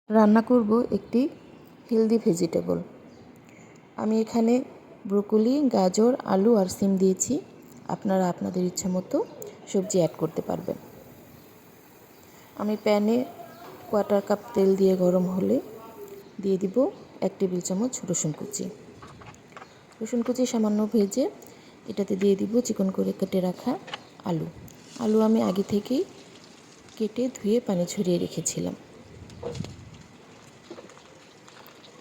রান্না করব একটি হেলদি ভেজিটেবল। আমি এখানে ব্রোকলি, গাজর, আলু আর সিম দিয়েছি। আপনারা আপনাদের ইচ্ছে মতো সবজি অ্যাড করতে পারবেন। আমি প্যানে 1/4 কাপ তেল দিয়ে গরম হলে দিয়ে দিব 1 টেবিল চামচ রসুন কুচি। রসুন কুচি সামান্য ভেজে এটাতে দিয়ে দিব চিকন করে কেটে রাখা আলু। আলু আমি আগে থেকেই কেটে ধুয়ে পানি ঝরিয়ে রেখেছিলাম।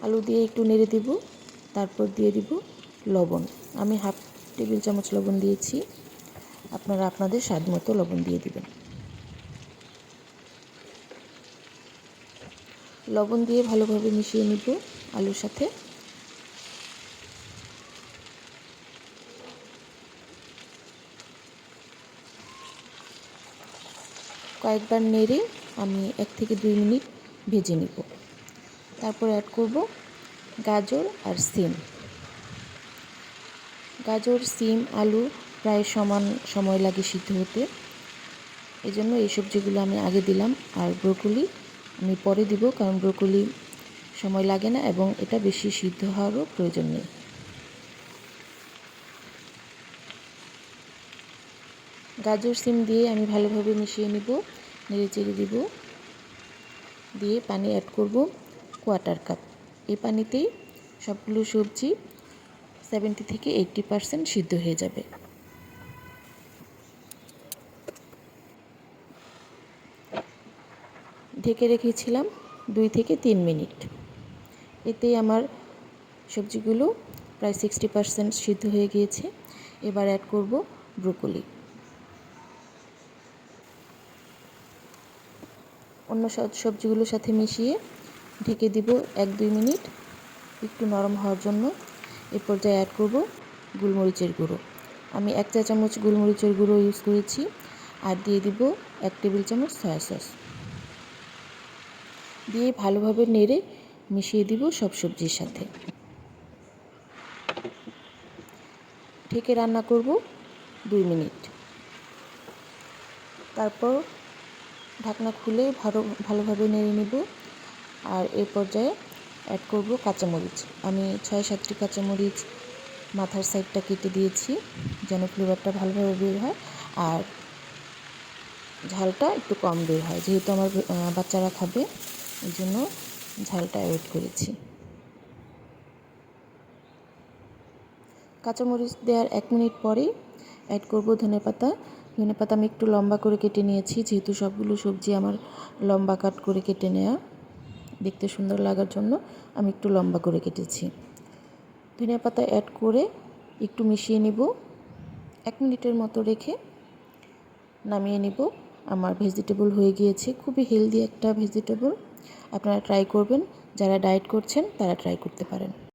আলু দিয়ে একটু নেড়ে দিব, তারপর দিয়ে দিব লবণ। আমি 1/2 টেবিল চামচ লবণ দিয়েছি, আপনারা আপনাদের স্বাদ মতো লবণ দিয়ে দিবেন। লবণ দিয়ে ভালোভাবে মিশিয়ে নিব আলুর সাথে। কয়েকবার নেড়ে আমি 1 থেকে 2 মিনিট ভেজে নিব। তারপর অ্যাড করব গাজর আর সিম। গাজর, সিম, আলু প্রায় সমান সময় লাগে সিদ্ধ হতে, এজন্য এই সবজিগুলো আমি আগে দিলাম। আর ব্রোকলি আমি পরে দিব, কারণ ব্রোকলি সময় লাগে না এবং এটা বেশি সিদ্ধ হওয়ারও প্রয়োজন নেই। গাজর, সিম দিয়ে আমি ভালোভাবে মিশিয়ে নিব, নেড়ে চেড়ে দিব। দিয়ে পানি অ্যাড করব 1/4 কাপ। এই পানিতেই সবগুলো সবজি 70 থেকে 80% সিদ্ধ হয়ে যাবে। ঢেকে রেখেছিলাম 2 থেকে 3 মিনিট। এতেই আমার সবজিগুলো প্রায় 60% সিদ্ধ হয়ে গিয়েছে। এবার অ্যাড করব ব্রোকলি। অন্য সবজিগুলোর সাথে মিশিয়ে ঢেকে দিব 1-2 মিনিট একটু নরম হওয়ার জন্য। এ পর্যায়ে অ্যাড করব গোলমরিচের গুঁড়ো। আমি 1 চা চামচ গোলমরিচের গুঁড়ো ইউজ করেছি। আর দিয়ে দিব 1 টেবিল চামচ সয়া সস। দিয়ে ভালোভাবে নেড়ে মিশিয়ে দিব সব সবজির সাথে। ঢেকে রান্না করব 2 মিনিট। তারপর ঢাকনা খুলে ভালোভাবে নেড়ে নেব। আর এই পর্যায়ে অ্যাড করব কাঁচামরিচ। আমি 6-7টি কাঁচামরিচ মাথার সাইডটা কেটে দিয়েছি, যেন ফ্লেভারটা ভালোভাবে বের হয় আর ঝালটা একটু কম বের হয়। যেহেতু আমার বাচ্চারা খাবে, এই জন্য ঝালটা অ্যাড করেছি। কাঁচামরিচ দেওয়ার 1 মিনিট পরেই অ্যাড করব ধনেপাতা। ধনেপাতা আমি একটু লম্বা করে কেটে নিয়েছি, যেহেতু সবগুলো সবজি আমার লম্বা কাট করে কেটে নেওয়া, দেখতে সুন্দর লাগার জন্য আমি একটু লম্বা করে কেটেছি। ধনেপাতা অ্যাড করে একটু মিশিয়ে নিব, 1 মিনিটের মতো রেখে নামিয়ে নিব। আমার ভেজিটেবল হয়ে গিয়েছে। খুবই হেলদি একটা ভেজিটেবল। আপনারা ট্রাই করবেন, যারা ডায়েট করছেন তারা ট্রাই করতে পারেন।